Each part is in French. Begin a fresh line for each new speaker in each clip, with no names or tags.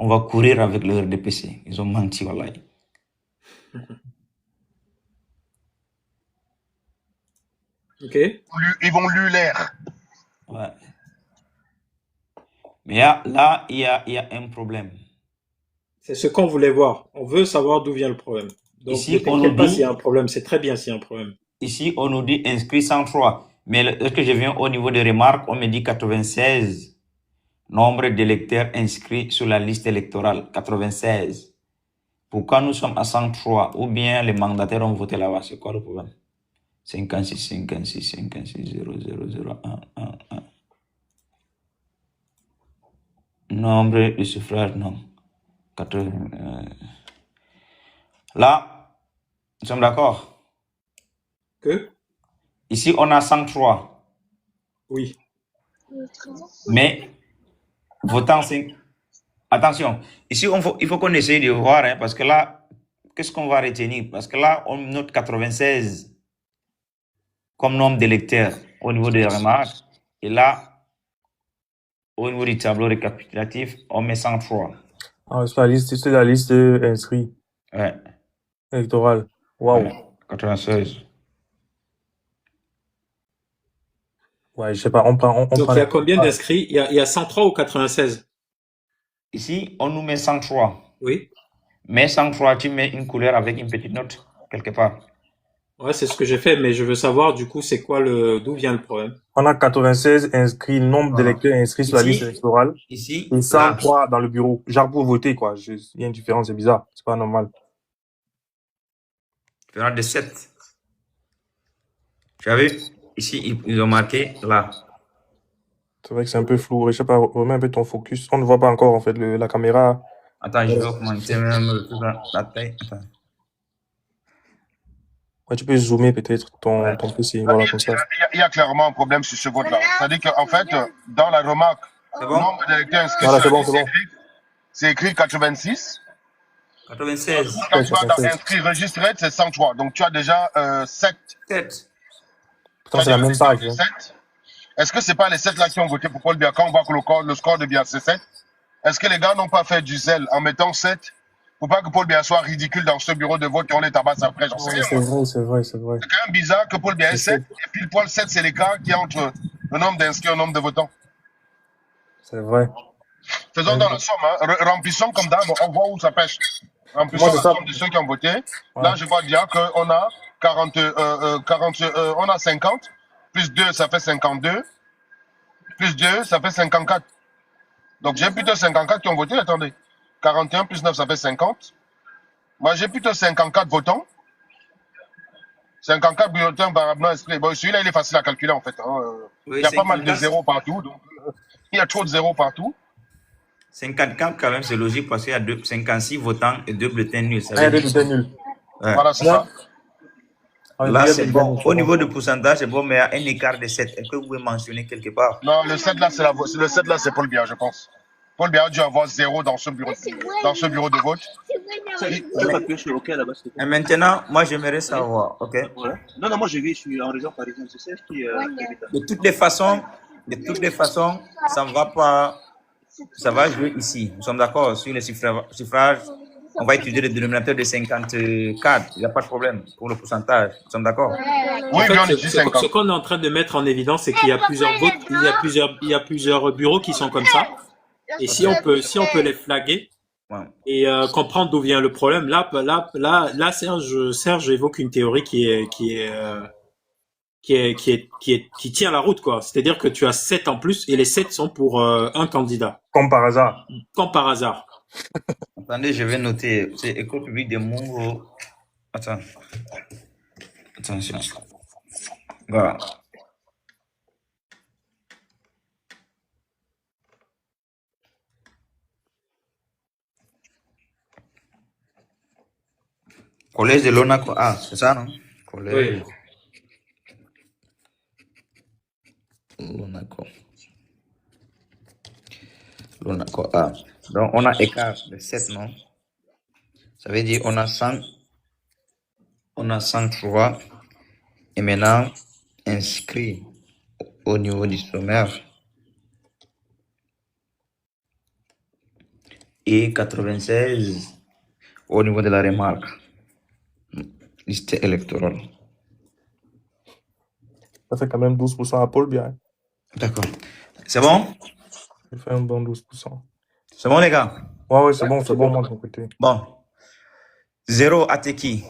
On va courir avec le RDPC. Ils ont menti, voilà.
Ok.
Ils vont lui l'air.
Ouais. Mais là, il y a un problème.
C'est ce qu'on voulait voir. On veut savoir d'où vient le problème. Donc,
Ici,
ne t'inquiète pas s'il y a un problème. C'est très bien s'il y a un problème.
Ici, on nous dit inscrit 103. Mais lorsque je viens au niveau des remarques, on me dit 96. Nombre d'électeurs inscrits sur la liste électorale, 96. Pourquoi nous sommes à 103? Ou bien les mandataires ont voté là-bas? C'est quoi le problème? 56, 56, 56, 0, 0, 0, 1, 1, 1. Nombre de suffrages, non. 80, Là, nous sommes d'accord?
Que?
Ici, on a 103.
Oui.
Mais, votant, c'est... Attention, ici, il faut qu'on essaye de voir, hein, parce que là, qu'est-ce qu'on va retenir? Parce que là, on note 96 comme nombre d'électeurs au niveau des remarques. Et là, au niveau du tableau récapitulatif, on met 103.
Ah, c'est la liste inscrits
Ouais.
électorale. Waouh.
Ouais, 96.
Ouais, je sais pas, on
Donc,
prend
il y a combien d'inscrits? Il y a 103 ou 96?
Ici, on nous met 103.
Oui.
Mais 103, tu mets une couleur avec une petite note, quelque part.
Ouais, c'est ce que j'ai fait, mais je veux savoir, du coup, c'est quoi d'où vient le problème?
On a 96 inscrits, nombre d'électeurs inscrits sur la liste électorale.
Ici,
Et 103 dans le bureau. Genre pour voter, quoi. Il y a une différence, c'est bizarre. C'est pas normal.
il y en a de 7. Tu as vu? Ici, ils ont marqué là.
C'est vrai que c'est un peu flou. Je sais pas, remets un peu ton focus. On ne voit pas encore, en fait, la caméra.
Attends, je vais augmenter même la taille. Attends.
Ouais, tu peux zoomer peut-être ton PC. Voilà, comme ça.
Il y a clairement un problème sur ce vote-là. C'est-à-dire qu'en fait, dans la remarque, le nombre d'électeurs inscrits
Voilà,
sur la
c'est
liste,
bon.
c'est écrit 86.
96.
Quand tu vas dans inscrit registré, c'est 103. Donc tu as déjà 7.
7.
Pourtant, c'est la même page. Hein.
Est-ce que c'est pas les 7 là qui ont voté pour Paul Biya? Quand on voit que le score de Biya c'est 7, est-ce que les gars n'ont pas fait du zèle en mettant 7 pour pas que Paul Biya soit ridicule dans ce bureau de vote et on les tabasse après? J'en sais rien.
C'est vrai.
C'est quand même bizarre que Paul Biya ait 7 et pile poil 7, c'est l'écart qui est entre le nombre d'inscrits et le nombre de votants.
C'est vrai.
Faisons dans la somme, hein. Remplissons comme d'hab, on voit où ça pêche. Remplissons la somme de ceux qui ont voté. Là, je vois dire qu'on a 50, plus 2, ça fait 52, plus 2, ça fait 54. Donc, j'ai plutôt 54 qui ont voté, attendez. 41 plus 9, ça fait 50. Moi, j'ai plutôt 54 votants. 54 bulletins valablement inscrits. Bon, celui-là, il est facile à calculer, en fait. Hein.
Oui,
il y a pas mal de zéros partout. Donc, il y a trop de zéros partout.
54, quand même, c'est logique parce qu'il y a 56 votants et 2 bulletins nuls.
Il y a 2 bulletins nuls.
Ouais.
Voilà, c'est ça.
Là, c'est bon. Au niveau du pourcentage, c'est bon, mais il y a un écart de 7. Est-ce que vous pouvez mentionner quelque part?
Non, le 7 là, c'est Paul Biya, je pense. Paul Biya a dû avoir 0 dans ce bureau de vote.
Et maintenant, moi, j'aimerais savoir, ok?
Voilà. Non, moi je vis, je suis en région parisienne, c'est ça qui.
De toutes les façons, ça ne va pas. Ça va jouer ici. Nous sommes d'accord sur les suffrages. On va étudier le dénominateur de 54. Il n'y a pas de problème pour le pourcentage. Nous sommes d'accord?
Oui, mais on est
ce qu'on est en train de mettre en évidence, c'est qu'il y a plusieurs votes, il y a plusieurs bureaux qui sont comme ça. Et si on peut les flaguer et comprendre d'où vient le problème, là, Serge évoque une théorie qui tient la route, quoi. C'est-à-dire que tu as 7 en plus et les 7 sont pour un candidat.
Comme par hasard.
Comme par hasard.
Attendez, je vais noter. C'est École publique de Mongo. Attends. Attention. Voilà. Collège de Lonaco. Ah, c'est ça, non? Collège. Oui. Lonaco. Ah. Donc, on a écart de 7, non? Ça veut dire on a 103 et maintenant inscrit au niveau du sommaire. et 96 au niveau de la remarque. Liste électorale.
Ça fait quand même 12% à Paul Biya.
D'accord. C'est bon?
Il fait un bon 12%.
C'est bon, les gars?
Ouais, c'est bon, moi de mon côté.
Bon. 0 Ateki,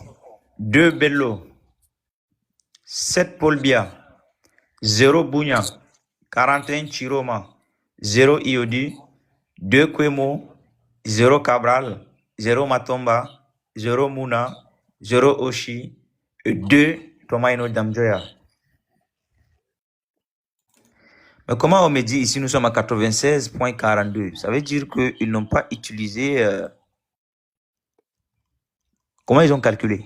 2 Bello, 7 Paul Biya, 0 Bunya, 41 Chiroma, 0 Iodi, 2 Kwemo, 0 Cabral, 0 Matomba, 0 Muna, 0 Oshi, et 2 Tomaino Damjoya. Mais comment on me dit ici, nous sommes à 96,42? Ça veut dire qu'ils n'ont pas utilisé... Comment ils ont calculé?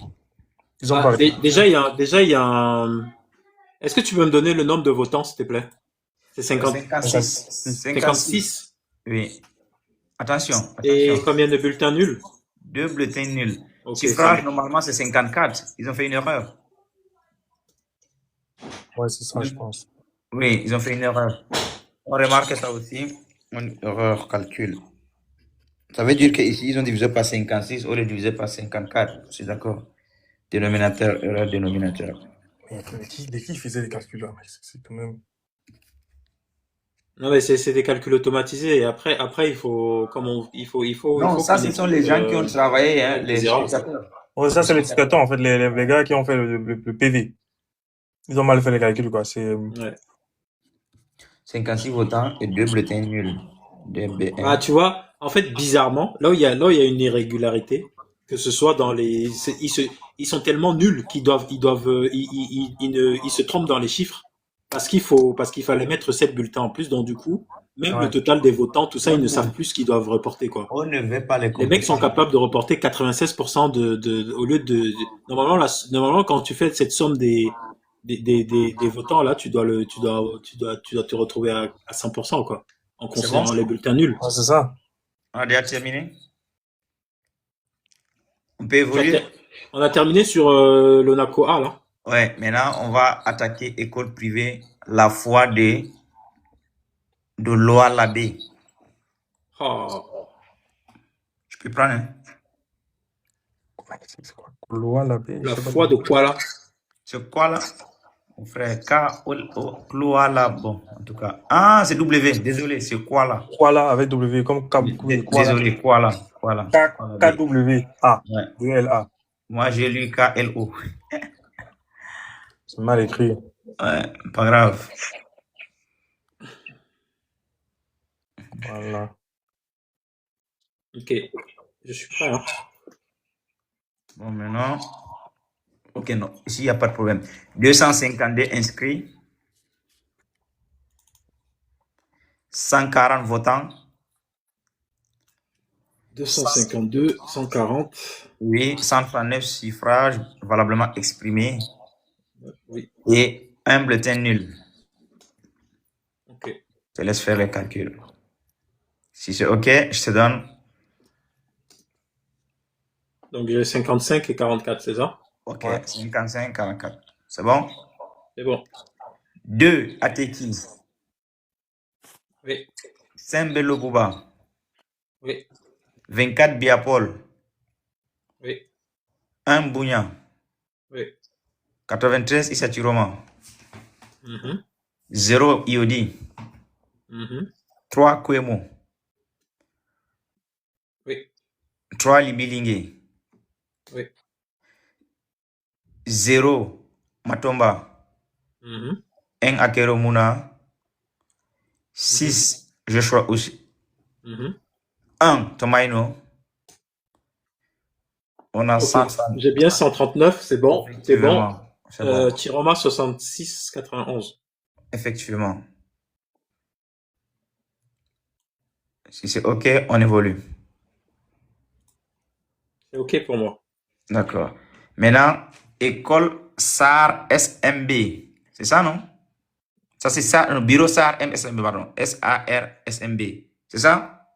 Ils ont parlé.
Déjà, il y a un... Est-ce que tu peux me donner le nombre de votants, s'il te plaît? C'est
56.
56.
Oui. Attention.
Et combien de bulletins nuls?
2 bulletins nuls.
Ok,
Suffrage, normalement, c'est 54. Ils ont fait une erreur.
Ouais, c'est ça, je pense.
Oui, ils ont fait une erreur. On remarque ça aussi. Une erreur calcul. Ça veut dire qu'ici, ils ont divisé par 56 au lieu de diviser par 54. Je suis d'accord. Dénominateur, erreur, dénominateur.
Mais qui faisait les calculs là? C'est quand même...
Non, mais c'est des calculs automatisés. Et après, il faut,
Non, ça, ce sont les gens qui ont travaillé, hein, les vérificateurs.
Ouais, ça, c'est les vérificateurs, en fait, les gars qui ont fait le PV. Ils ont mal fait les calculs, quoi. C'est...
Ouais.
56 votants et 2 bulletins nuls.
Ah, tu vois, en fait, bizarrement, là où il y a une irrégularité, que ce soit dans les, ils sont tellement nuls qu'ils se trompent dans les chiffres parce qu'il fallait mettre 7 bulletins en plus, donc du coup, même le total des votants, tout ça, ils ne savent plus ce qu'ils doivent reporter, quoi.
On ne veut pas les
Les mecs sont capables de reporter 96% au lieu de, normalement, quand tu fais cette somme des votants, là, tu dois te retrouver à 100%, quoi. En considérant les bulletins nuls.
Ah, c'est ça.
On a déjà terminé? On peut évoluer?
On a terminé sur l'ONACO A, là.
Ouais, maintenant, on va attaquer école privée, la foi de Loa Labé.
Oh.
Je peux prendre, hein?
C'est quoi? Loa Labé.
La foi de quoi, là?
C'est quoi, là? Mon frère, K-O-L-O, bon, en tout cas. Ah, c'est W, désolé, c'est quoi, là?
Quoi là, avec W, comme K.
Désolé, quoi, là?
K-W-A.
Ouais.
D-L-A.
Moi, j'ai lu K-L-O.
C'est mal écrit.
Ouais, pas grave.
Voilà.
Ok, je suis prêt, hein.
Bon, maintenant... Ok, non, ici, il n'y a pas de problème. 252 inscrits. 140 votants.
252, 140.
Oui, 139 suffrages valablement exprimés.
Oui.
Et un bulletin nul.
Ok.
Je te laisse faire les calculs. Si c'est ok, je te donne.
Donc j'ai 55 et 44, c'est ça?
Ok, 55, 44. C'est bon?
C'est bon.
2 Ateki.
Oui.
5 Bello Bouba.
Oui.
24 Biapol.
Oui.
1 Bounya.
Oui.
93 Issa Chiroma.
Mhm.
0 Iodi.
Mhm.
3 Kwemo.
Oui.
3 Libilingue.
Oui.
0 Matomba.
Mhm.
1 Akero Muna. 6 Joshua Ushi.
Mhm.
1 Tomaino. On a
Ok.
100.
J'ai bien 139, c'est bon. C'est bon.
C'est bon.
Chiroma 66, 91.
Effectivement. Si c'est OK, on évolue.
C'est ok pour moi.
D'accord. Maintenant, école SAR SMB. C'est ça, non? Ça, c'est ça, le bureau SAR MSMB, pardon. SAR SMB. C'est ça?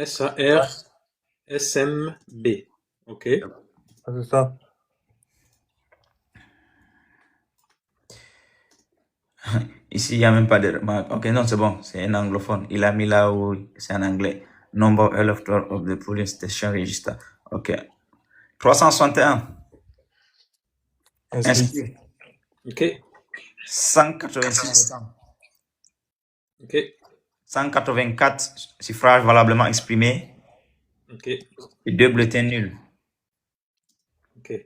SAR SMB. Ok.
Ah, c'est ça.
Ici, il n'y a même pas de... Ok, non, c'est bon. C'est un anglophone. Il a mis là où c'est en anglais. Number electoral of the polling station register. OK. 361.
Inscrit.
Inscrit.
OK.
186 votants.
OK.
184 suffrages valablement exprimés.
OK.
Et 2 bulletins nuls.
OK.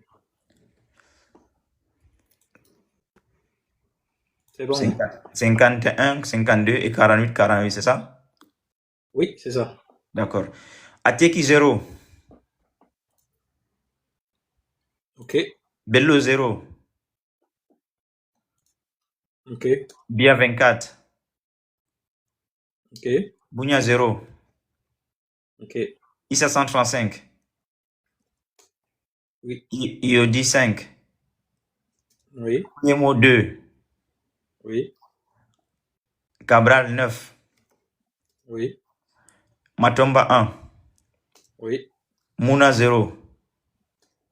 C'est bon.
51, 52 et 48, 48, c'est ça?
Oui, c'est ça.
D'accord. Ateki 0.
OK.
Bello 0.
OK.
Bia 24.
OK.
Bounia 0.
OK.
Issa 135.
Oui.
Iodi 5.
Oui.
Niemo 2.
Oui.
Cabral 9.
Oui.
Matomba 1.
Oui.
Mouna 0.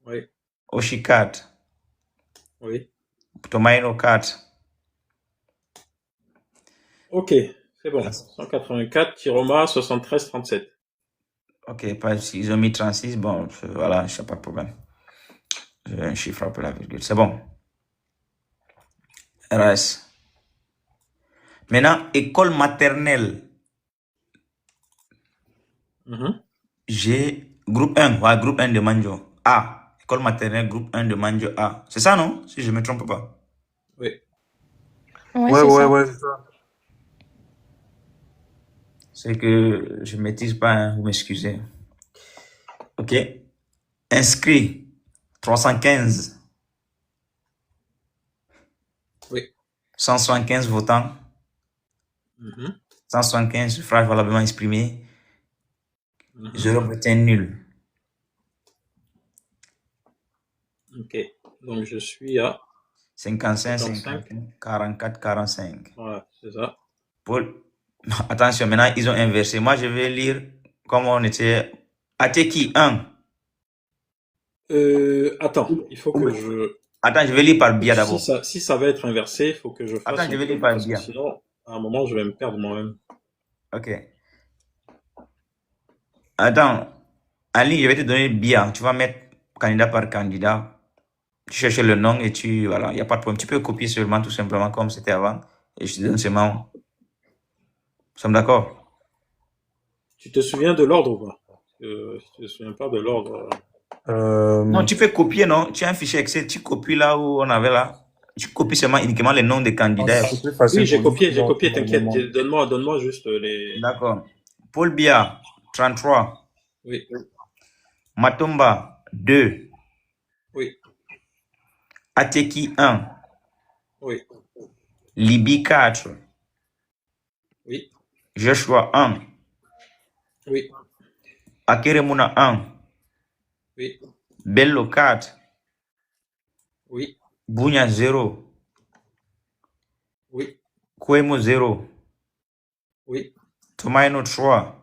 Oui.
Oshi 4.
Oui.
Tomaino 4.
OK. C'est bon. 184, Tiroma, 73, 37.
OK, pas si ils ont mis 36, bon, voilà, je n'ai pas de problème. J'ai un chiffre après la virgule. C'est bon. RS. Maintenant, école maternelle. J'ai groupe 1, ouais, groupe 1 de Manjo. A. École maternelle, groupe 1 de Manjo A. C'est ça, non? Si je ne me trompe pas.
Oui.
Ouais, c'est ça.
C'est que je ne maîtrise pas, hein, vous m'excusez. OK. Inscrit 315.
Oui.
175 votants. 175 suffrages valablement exprimés. 0 bulletin nul.
OK. Donc, je suis à
55,
55.
55, 44, 45.
Voilà, c'est ça.
Paul, attention, maintenant ils ont inversé. Moi, je vais lire comme on était. Ateki 1.
Attends, il faut que je...
Attends, je vais lire par Bia d'abord.
Si ça va être inversé, il faut que je fasse...
Attends, je vais lire par
parce que
Bia.
sinon, à un moment, je vais me perdre moi-même.
OK. Attends, Ali, je vais te donner Bia. Tu vas mettre candidat par candidat. Tu cherches le nom et tu... Voilà, il n'y a pas de problème. Tu peux copier seulement, tout simplement, comme c'était avant. Et je te donne seulement... Nous sommes d'accord?
Tu te souviens de l'ordre ou pas? Je ne te souviens pas de l'ordre.
Non, tu peux copier, non? Tu as un fichier Excel, tu copies là où on avait là. Tu copies seulement uniquement les noms des candidats.
C'est plus facile
Oui, j'ai
pour
copié,
nous.
t'inquiète. Donne-moi juste les...
D'accord. Paul Bia, 33.
Oui.
Matomba, 2.
Oui.
Ateki, 1.
Oui.
Libi, 4.
Oui.
Joshua, 1.
Oui.
Akeremuna, 1.
Oui.
Bello, 4.
Oui.
Bounia, 0.
Oui.
Kwemo, 0.
Oui.
Tomaino, 3.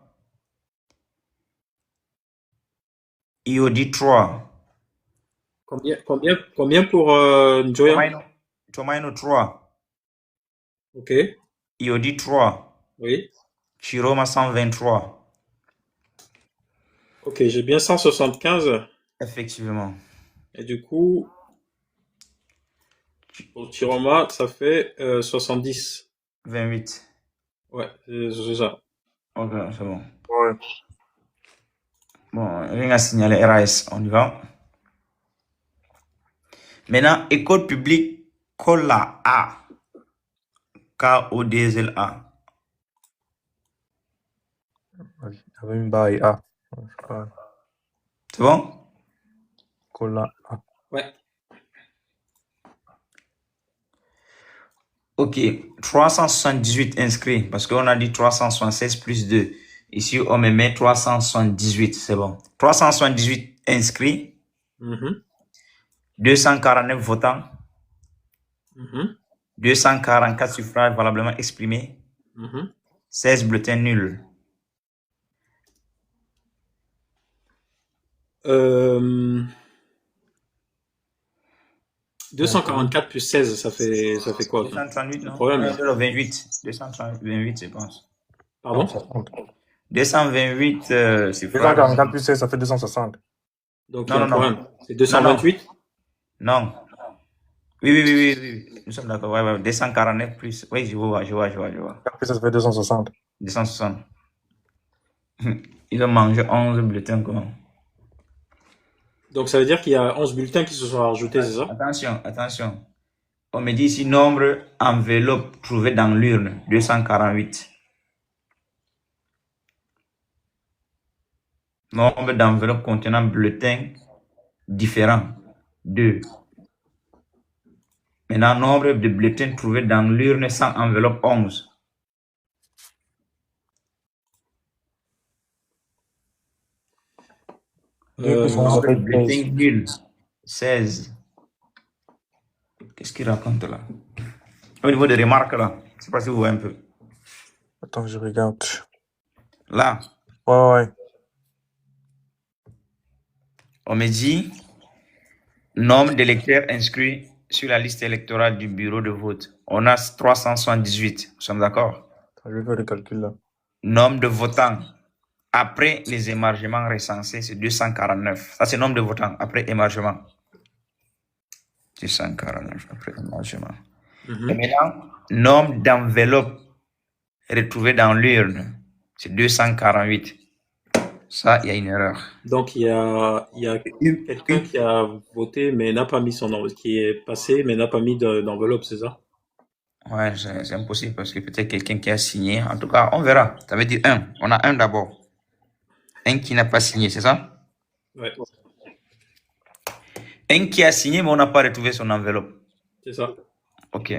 Iodi, 3.
Combien pour Njoya?
Tomaino, 3.
Ok.
Iodi, 3.
Oui.
Chiroma, 123.
Ok, j'ai bien 175.
Effectivement.
Et du coup, pour Tiroma, ça fait 70.
28.
Ouais, c'est ça.
Ok, c'est bon.
Ouais.
Bon, rien à signaler RAS, on y va. Maintenant, école publique Kola A. K-O-D-Z-L-A.
Il y avait une barre et A.
C'est bon?
Cola A.
Ouais.
Ok, 378 inscrits, parce qu'on a dit 376 plus 2. Ici, on me met 378, c'est bon. 378 inscrits, 249 votants, 244 suffrages valablement exprimés, 16 bulletins nuls.
244 plus 16, ça fait quoi?
238, non?
Problème.
28. 238, je pense.
Pardon?
228 suffrages.
244 plus 16, ça fait 260.
Donc,
Non,
il y a un
non, non.
problème. C'est 228?
Non. Oui. Nous sommes d'accord. Ouais. 249 plus. Oui, je vois.
4 plus 16, ça fait 260.
260. Ils ont mangé 11 bulletins, comment?
Donc, ça veut dire qu'il y a 11 bulletins qui se sont rajoutés, c'est ça?
Attention. On me dit ici nombre enveloppe trouvées dans l'urne, 248. Nombre d'enveloppes contenant bulletins différents, 2. Maintenant, nombre de bulletins trouvés dans l'urne sans enveloppe, 11. Nombre de bulletins nuls, 16. Qu'est-ce qu'il raconte là? Au niveau des remarques là, je ne sais pas si vous voyez un peu.
Attends, je regarde.
Là,
Ouais.
on me dit nombre d'électeurs inscrits sur la liste électorale du bureau de vote. On a 378. Nous sommes d'accord?
Je vais faire le calcul là.
Nombre de votants après les émargements recensés, c'est 249. Ça, c'est nombre de votants après émargement. 249 après émargement. Et maintenant, nombre d'enveloppes retrouvées dans l'urne, c'est 248. Ça, il y a une erreur.
Donc, il y a quelqu'un qui a voté, mais n'a pas mis son nom, qui est passé, mais n'a pas mis d'enveloppe, c'est ça?
Ouais, c'est impossible parce que peut-être quelqu'un qui a signé. En tout cas, on verra. Ça veut dire un. On a un d'abord. Un qui n'a pas signé, c'est ça?
Ouais,
Un qui a signé, mais on n'a pas retrouvé son enveloppe.
c'est ça.
Ok.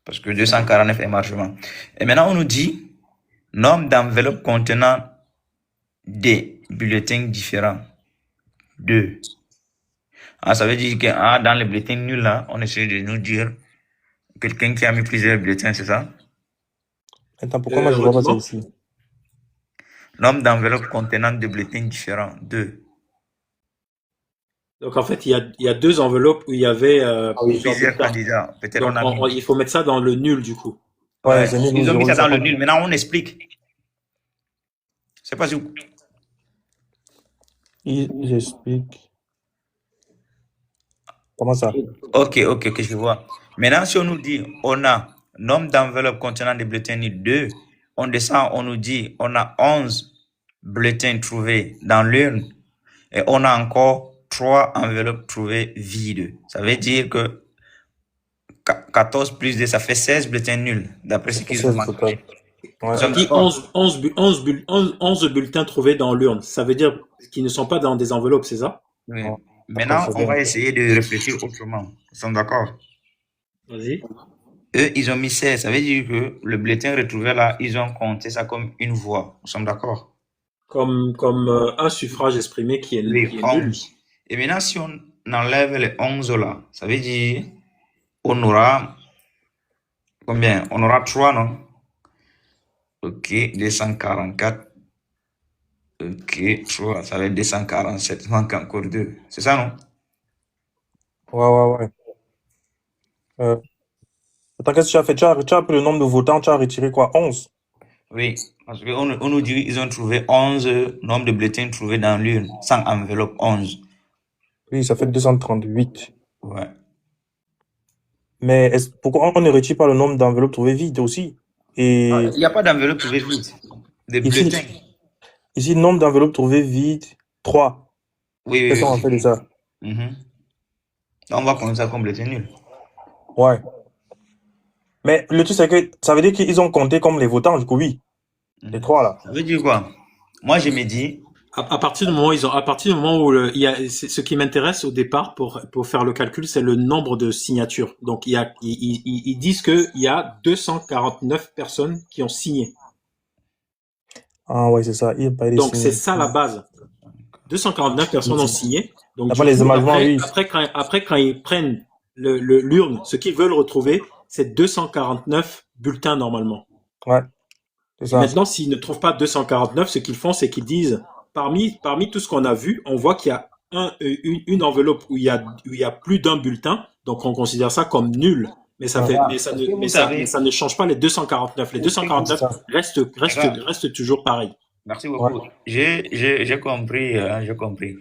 Parce que 249 émargements. Et maintenant, on nous dit nombre d'enveloppes contenant des bulletins différents. 2. Ah, ça veut dire que dans les bulletins nuls, là, on essaie de nous dire quelqu'un qui a mis plusieurs bulletins, c'est ça?
Attends, pourquoi moi je vois pas ça
Heureusement.
ici?
Nombre d'enveloppes contenant des bulletins différents. 2.
Donc, en fait, il y a deux enveloppes où il y avait
Plusieurs
bulletins.
candidats. Peut-être
Donc,
on a mis.
il faut mettre ça dans le nul, du coup.
Ouais,
c'est nul,
ils ont mis ça dans le
0,50.
nul. Maintenant, on explique. Je sais pas si vous...
J'explique. Comment ça?
Ok, je vois. Maintenant, si on nous dit, on a nombre d'enveloppes contenant des bulletins nuls 2, on descend, on nous dit, on a 11 bulletins trouvés dans l'urne et on a encore 3 enveloppes trouvées vides. Ça veut dire que 14 plus 2, ça fait 16 bulletins nuls, d'après ce qu'ils ont marqué.
Ouais.
Ça dit 11 bulletins trouvés dans l'urne. Ça veut dire qu'ils ne sont pas dans des enveloppes, c'est ça?
Oui.
Non.
Maintenant,
D'accord,
on va essayer de réfléchir autrement. Nous sommes d'accord?
Vas-y.
Eux, ils ont mis 16. Ça veut dire que le bulletin retrouvé là, ils ont compté ça comme une voix. Nous sommes d'accord?
Comme un suffrage exprimé qui est
Oui,
nul.
11. Et maintenant, si on enlève les 11 là, ça veut dire on aura combien? On aura 3, non? Ok, 244. Ok, 3, ça va être 247. Il manque encore 2. C'est ça, non?
Ouais. Attends, qu'est-ce que tu as fait? Tu as pris le nombre de votants, tu as retiré quoi? 11?
Oui, parce qu'on nous dit qu'ils ont trouvé 11 nombre de bulletins trouvés dans l'urne, sans enveloppe 11.
Oui, ça fait 238.
Ouais.
Mais pourquoi on ne retire pas le nombre d'enveloppes trouvées vides aussi? Et
Il n'y a pas d'enveloppe trouvée vide. Des
Ici.
bulletins.
ici, nombre d'enveloppes trouvées vides, 3.
Oui.
Qu'est-ce qu'on fait de ça?
On va prendre ça comme bulletin nul.
Ouais. Mais le truc, c'est que ça veut dire qu'ils ont compté comme les votants, du coup, oui. Les 3 là.
Ça veut dire quoi? Moi, je me dis,
À partir du moment où il y a, ce qui m'intéresse au départ pour faire le calcul, c'est le nombre de signatures. Donc, ils disent qu'il y a 249 personnes qui ont signé.
Ah ouais, c'est ça.
Donc, c'est ça la base. 249 personnes ont signé. Donc,
Après les émargements, oui.
après, quand ils prennent l'urne, ce qu'ils veulent retrouver, c'est 249 bulletins normalement.
Ouais. C'est ça.
Maintenant, s'ils ne trouvent pas 249, ce qu'ils font, c'est qu'ils disent, parmi tout ce qu'on a vu, on voit qu'il y a une enveloppe où il y a plus d'un bulletin, donc on considère ça comme nul. Mais ça ne change pas les 249. Les 249 restent toujours pareils.
Merci
Ouais.
beaucoup. J'ai compris, j'ai compris.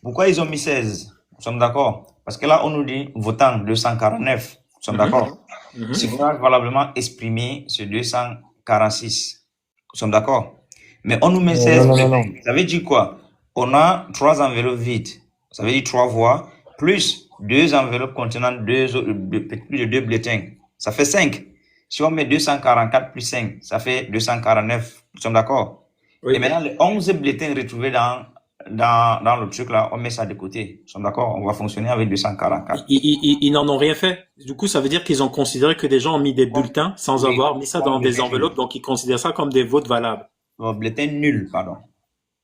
Pourquoi ils ont mis 16? Nous sommes d'accord. Parce que là, on nous dit votant 249. Nous sommes
Mhm.
d'accord.
Mhm.
Suffrage valablement exprimé, c'est 246. Nous sommes d'accord. Mais on nous met
Non,
16
non, non, non.
bulletins. Ça veut dire quoi? On a 3 enveloppes vides. Ça veut dire 3 voix, plus 2 enveloppes contenant plus de 2 bulletins. Ça fait 5. Si on met 244 plus 5, ça fait 249. Nous sommes d'accord?
Oui.
Et maintenant, les 11 bulletins retrouvés dans le truc là, on met ça de côté. Nous sommes d'accord? On va fonctionner avec 244.
Ils n'en ont rien fait. Du coup, ça veut dire qu'ils ont considéré que des gens ont mis des bulletins sans
Oui,
avoir mis ça dans
comme
des
bulletin
enveloppes,
nul.
donc ils considèrent ça comme des votes valables.
Bulletin nul, pardon.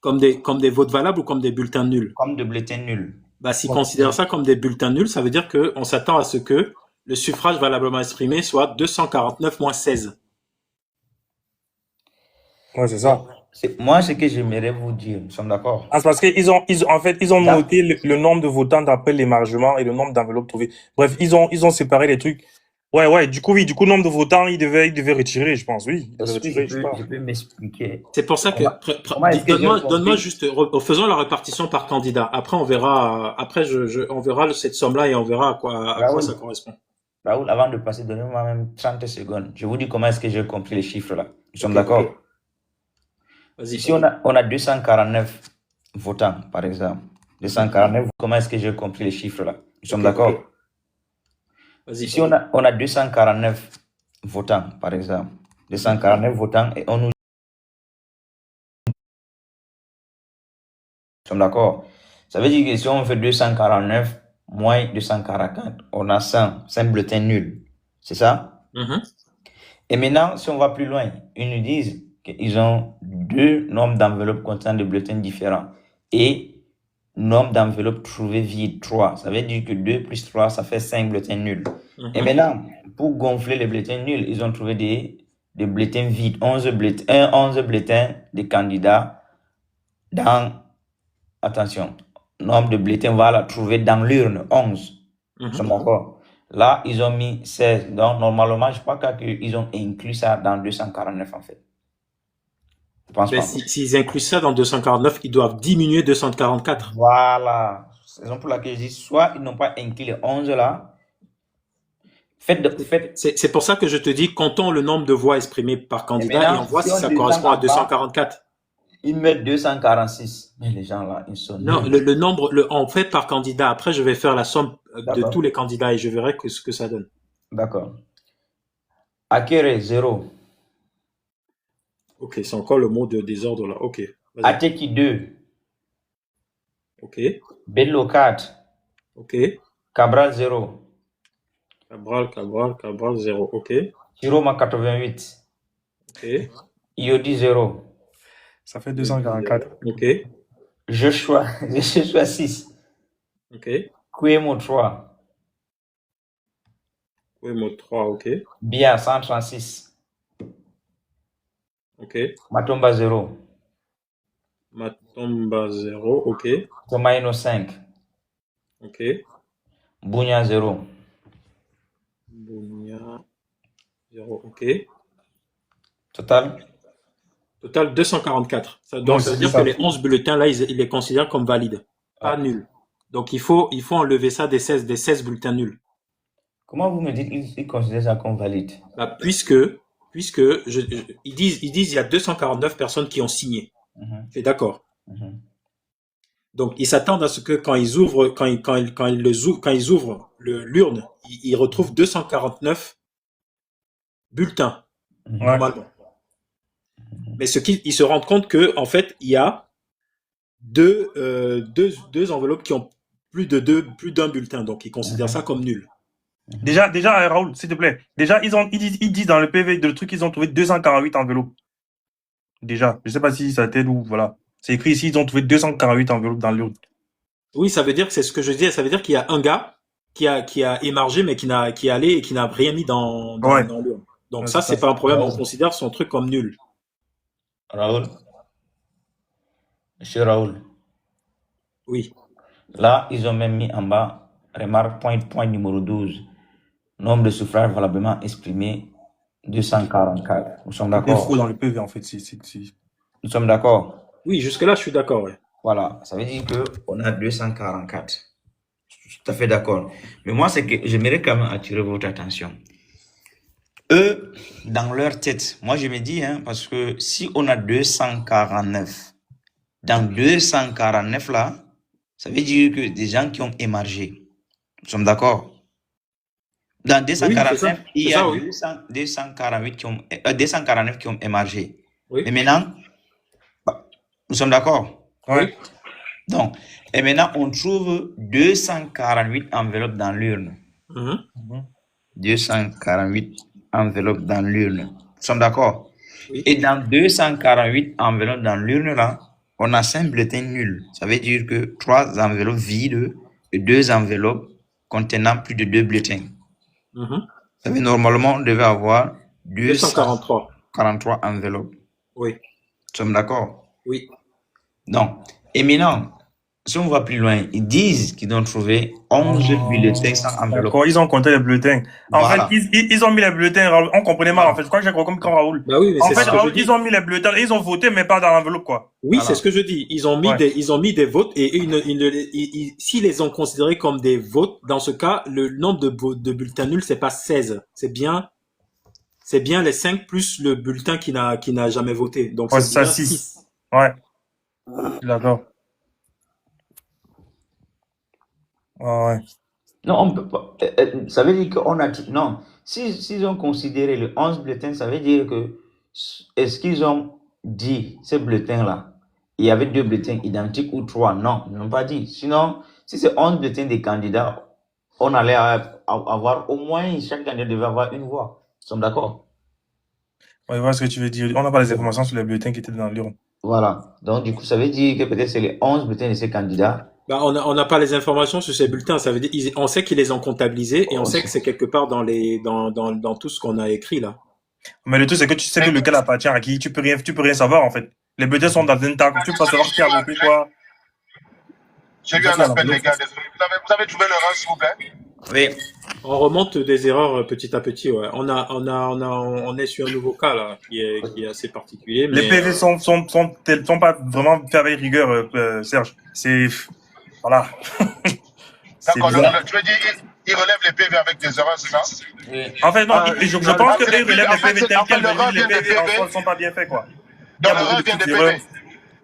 Comme des votes valables ou comme des bulletins nuls.
Comme de bulletin nul.
Bah, s'ils
Ouais.
considèrent ça comme des bulletins nuls, ça veut dire qu'on s'attend à ce que le suffrage valablement exprimé soit 249 moins 16.
Ouais, c'est ça.
Moi, ce que j'aimerais vous dire, nous sommes d'accord?
Ah, c'est parce qu'ils en fait, ils ont
Là,
noté le nombre de votants d'après l'émargement et le nombre d'enveloppes trouvées. Bref, ils ont séparé les trucs. Ouais, du coup, nombre de votants, ils devaient retirer, je pense, oui. Ils devaient
est-ce que
retirer, je sais pas.
je peux m'expliquer?
C'est pour ça que,
Comment est-ce que j'ai
donne-moi
compris?
juste, faisons la répartition par candidat. Après, on verra, on verra cette somme-là et on verra à quoi
Raoul,
ça correspond.
Raoul, avant de passer, donnez-moi même 30 secondes. Je vous dis comment est-ce que j'ai compris les chiffres là. Nous sommes
Ok,
d'accord?
vas-y.
Ici, on a 249 votants, par exemple. 249, comment est-ce que j'ai compris les chiffres là? Nous sommes
Ok,
d'accord?
Vas-y.
Ici, on a 249 votants, par exemple. 249 votants et on nous sommes d'accord? Ça veut dire que si on fait 249 moins 244, on a 100 bulletins nuls. C'est ça?
Mhm.
Et maintenant, si on va plus loin, ils nous disent qu'ils ont 2 nombres d'enveloppes contenant des bulletins différents et nombre d'enveloppes trouvées vides, 3. Ça veut dire que 2 plus 3, ça fait 5 bulletins nuls. Et maintenant, pour gonfler les bulletins nuls, ils ont trouvé des bulletins vides, 11 bulletins de candidats dans, attention, nombre de bulletins, voilà, trouvés dans l'urne, 11. Nous sommes d'accord? Là, ils ont mis 16. Donc, normalement, je crois qu'ils ont inclus ça dans 249, en fait. Je pense
Mais
pas.
s'ils incluent ça dans 249, ils doivent diminuer 244.
Voilà. C'est la raison pour laquelle je dis, soit ils n'ont pas inclus les 11 là.
C'est pour ça que je te dis, comptons le nombre de voix exprimées par candidat
maintenant,
et on voit
si
si
on
ça
descend
correspond à
en bas,
244.
Ils mettent 246. Mais les gens là, ils sont
Non,
nuls.
le nombre, on fait par candidat. Après, je vais faire la somme de
D'accord.
tous les candidats et je verrai ce que ça donne.
D'accord. Akere, 0.
Ok, c'est encore le mot de désordre là. Ok, vas-y.
Ateki, 2.
Ok,
Bello, 4.
ok.
Cabral, 0.
Cabral, 0. Ok,
Chiroma, 88.
ok.
Iodi, 0.
Ça fait 244.
Ok,
Joshua, 6.
ok.
Kouemo, 3.
Oui, mot 3, ok.
Bia, 136.
Ok.
Matomba, 0.
Matomba, 0, ok.
Tomaino, 5.
Ok.
Bunya, 0.
Bounia, 0, ok.
Total?
Total 244.
Non,
Donc, ça veut
c'est
dire
ça.
que les 11 bulletins là, ils les considèrent comme valides, pas nuls. Donc, il faut enlever ça des 16 bulletins nuls.
Comment vous me dites qu'ils considèrent ça comme valide?
Bah, puisque ils disent il y a 249 personnes qui ont signé. C'est d'accord. Donc, ils s'attendent à ce que quand ils ouvrent, quand ils ouvrent l'urne, ils retrouvent 249 bulletins, normalement. Mais ils se rendent compte que, en fait, il y a deux enveloppes qui ont plus d'un bulletin. Donc, ils considèrent ça comme nul.
Déjà, Raoul, s'il te plaît. Déjà, ils disent dans le PV de le truc, ils ont trouvé 248 enveloppes. Déjà, je sais pas si ça t'aide ou voilà. C'est écrit ici, ils ont trouvé 248 enveloppes dans l'urne.
Oui, ça veut dire que c'est ce que je disais. Ça veut dire qu'il y a un gars qui a émargé, mais qui est allé et qui n'a rien mis dans l'urne. Donc, ça, c'est pas un problème. On considère son truc comme nul.
Raoul? Monsieur Raoul?
Oui.
Là, ils ont même mis en bas, remarque, point numéro 12. Nombre de suffrages valablement exprimés, 244. Nous sommes
Il y a
d'accord?
faux dans le PV, en fait, si.
Nous sommes d'accord.
Oui, jusque-là, je suis d'accord. Ouais.
Voilà, ça veut dire qu'on a 244. Je suis tout à fait d'accord. Mais moi, c'est que j'aimerais quand même attirer votre attention. Eux, dans leur tête, moi je me dis, parce que si on a 249, dans 249 là, ça veut dire que des gens qui ont émargé. Nous sommes d'accord? Dans 249, il y a 248 249 qui ont émargé.
Oui.
Mais maintenant, nous sommes d'accord?
Oui.
Donc, et maintenant, on trouve 248 enveloppes dans l'urne. 248 enveloppes dans l'urne. Nous sommes d'accord?
Oui.
Et dans 248 enveloppes dans l'urne, là, on a 5 bulletins nuls. Ça veut dire que 3 enveloppes vides et 2 enveloppes contenant plus de 2 bulletins. Ça veut dire normalement, on devait avoir 243 enveloppes.
Oui.
Nous sommes d'accord?
Oui.
Donc, et maintenant, si on va plus loin, ils disent qu'ils ont trouvé 11 bulletins sans enveloppe.
D'accord, ils ont compté les bulletins. En fait, ils ont mis les bulletins, Raoul. On comprenait mal, en fait. Je crois que j'ai compris comme Raoul.
Bah oui, mais
en fait, Raoul, ils ont mis les bulletins, ils ont voté, mais pas dans l'enveloppe, quoi.
Oui, voilà. C'est ce que je dis. Ils ont mis des votes et s'ils les ont considérés comme des votes, dans ce cas, le nombre de bulletins nuls, c'est pas 16. C'est bien les 5 plus le bulletin qui n'a jamais voté. Donc,
ouais,
c'est
ça 6. Ouais. D'accord. Ouais.
Non, on peut pas. Ça veut dire qu'on a. Non. S'ils ont considéré les 11 bulletins, ça veut dire que. Est-ce qu'ils ont dit, ces bulletins-là, il y avait 2 bulletins identiques ou 3? Non, ils n'ont pas dit. Sinon, si c'est 11 bulletins des candidats, on allait avoir au moins, chaque candidat devait avoir une voix. Nous sommes d'accord?
Oui, je vois ce que tu veux dire. On n'a pas les informations sur les bulletins qui étaient dans l'urne.
Voilà. Donc, du coup, ça veut dire que peut-être c'est les 11 bulletins de ces candidats.
Bah, on n'a pas les informations sur ces bulletins. Ça veut dire, on sait qu'ils les ont comptabilisés et on sait que c'est quelque part dans tout ce qu'on a écrit là.
Mais le truc, c'est que tu sais que lequel appartient à qui. Tu peux rien savoir, en fait. Les bulletins sont dans une table. Tu peux pas savoir qui a voté quoi.
J'ai eu un appel, les gars. Vous avez trouvé l'erreur, s'il vous plaît?
Oui.
On remonte des erreurs petit à petit, ouais. On est sur un nouveau cas, là, qui est assez particulier. Mais...
Les PV sont pas vraiment faits avec rigueur, Serge. C'est, voilà.
D'accord, donc tu veux dire, ils relèvent les PV avec des erreurs, c'est ça?
Oui.
En fait, non, je pense que ils relèvent les PV tels quels, mais les PV en soi ne sont pas bien faits, quoi.
Donc l'erreur vient des PV?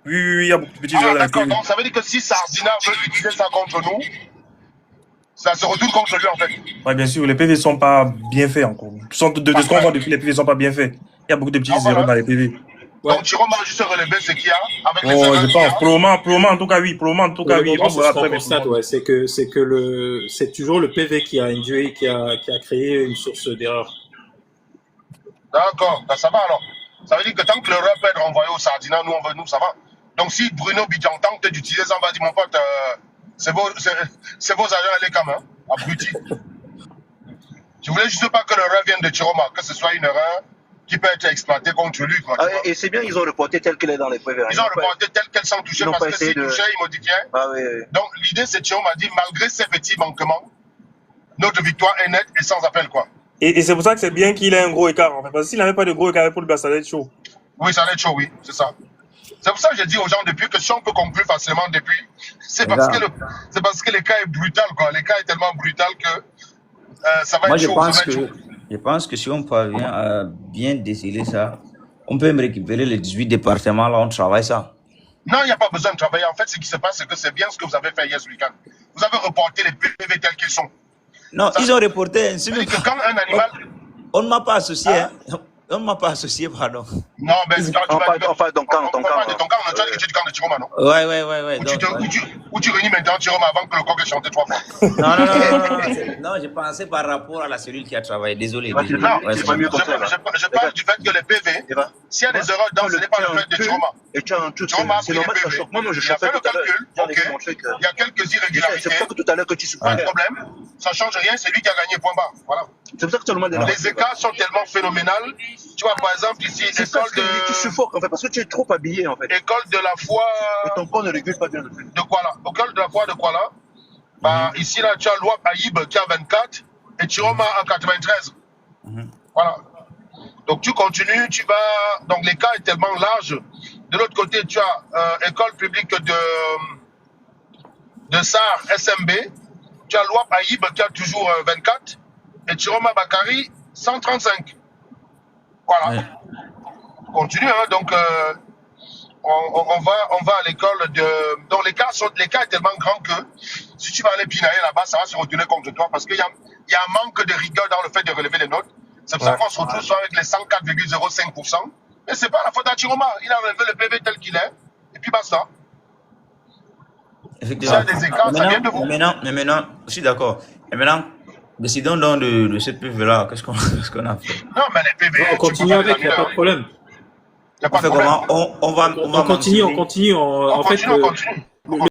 Oui, il y a beaucoup de petites erreurs.
D'accord, donc ça veut dire que si Sardina veut utiliser ça contre nous, ça se retourne contre lui, en fait.
Oui, bien sûr, les PV ne sont pas bien faits encore. De ce qu'on voit depuis, les PV ne sont pas bien faits. Il y a beaucoup de petites erreurs dans les PV.
Ouais. Donc, Chiroma a juste relevé ce qu'il y a avec les
erreurs.
Je
pense. Pour le moment, en tout cas, oui. Pour le moment, en tout cas, oui.
On constate, ouais, c'est toujours le PV qui a induit, qui a créé une source d'erreur.
D'accord, ben, ça va alors. Ça veut dire que tant que l'erreur peut être renvoyée au Sardina, nous, ça va. Donc, si Bruno Bidjantan te d'utiliser ça, on va dire, mon pote, c'est vos agents LK, hein, abruti. Je voulais juste pas que l'erreur vienne de Chiroma, que ce soit une erreur qui peut être exploitée contre lui. Quoi,
et c'est bien, ils ont reporté tel qu'elle est dans les PV.
Ils ont reporté tel qu'elle sans toucher, parce que s'ils touchaient, ils modifiaient.
Ah, oui.
Donc, l'idée, c'est que Chiroma a dit, malgré ces petits manquements, notre victoire est nette et sans appel, quoi.
Et c'est pour ça que c'est bien qu'il ait un gros écart, en fait. Parce que s'il n'avait pas de gros écart pour le ça allait être chaud.
Oui, ça allait être chaud, oui, c'est ça. C'est pour ça que je dis aux gens depuis que si on peut conclure facilement depuis, c'est parce que le cas est brutal, quoi. Le cas est tellement brutal que ça va être chaud.
Je pense que si on parvient à bien décider ça, on peut même récupérer les 18 départements, là, on travaille ça.
Non, il n'y a pas besoin de travailler. En fait, ce qui se passe, c'est que c'est bien ce que vous avez fait hier ce week-end. Vous avez reporté les PV tels qu'ils sont.
Non, ils ont reporté.
C'est-à-dire que quand un animal...
On ne m'a pas associé, On ne m'a pas associé, pardon.
Non, mais
on parle de ton camp.
On parle de ton camp, on a déjà dit que tu es du camp de Chiroma, non?
Ouais.
Où tu réunis maintenant Chiroma avant que le coq ait chanté 3 fois.
Non, j'ai pensé par rapport à la cellule qui a travaillé. Désolé.
Non, je parle du fait que les PV, s'il y a des erreurs dedans, ce n'est pas le fait de Chiroma.
Et tu as un truc,
c'est normal, ça choque. Moi, je fais le calcul, il y a quelques irrégularités.
C'est pour que tout à l'heure que tu souffres.
Pas de problème, ça ne change rien, c'est lui qui a gagné, point barre. Voilà.
C'est pour ça que tu as le mal de la...
Les écarts sont tellement phénoménals. Tu vois, par exemple, ici, école de...
Tu suffoques, en fait, parce que tu es trop habillé, en fait.
École de la foi...
Et ton corps ne régule pas bien le truc.
De quoi là? École de la foi de quoi là? Bah, ici, là, tu as Loi Aïb qui a 24 et Chiroma a 93. Voilà. Donc, tu continues, tu vas... Donc, l'écart est tellement large De l'autre côté, tu as école publique de SAR SMB. Tu as Louap Aïb qui a toujours 24. Et Chiroma Bakari, 135. Voilà.
Ouais.
Continue, hein. Donc, on va à l'école de... Donc, l'écart est tellement grand que si tu vas aller pinailler là-bas, ça va se retourner contre toi parce qu'il y a un manque de rigueur dans le fait de relever les notes. C'est pour ça qu'on se retrouve soit avec les 104,05%. Et c'est pas la faute à Chiroma. Il a relevé le PV tel qu'il est. Et puis basta.
Effectivement.
Ça, des écarts, ça vient de vous.
Mais maintenant, je suis d'accord. Et maintenant, décidons donc de ce PV-là. Qu'est-ce qu'on a fait?
Non, mais les PV...
On continue avec, il n'y a pas de problème.
Il n'y a
On
pas de
fait
problème.
comment? On va
On continue,
mentionner.
on continue. En
On
fait,
continue, on continue.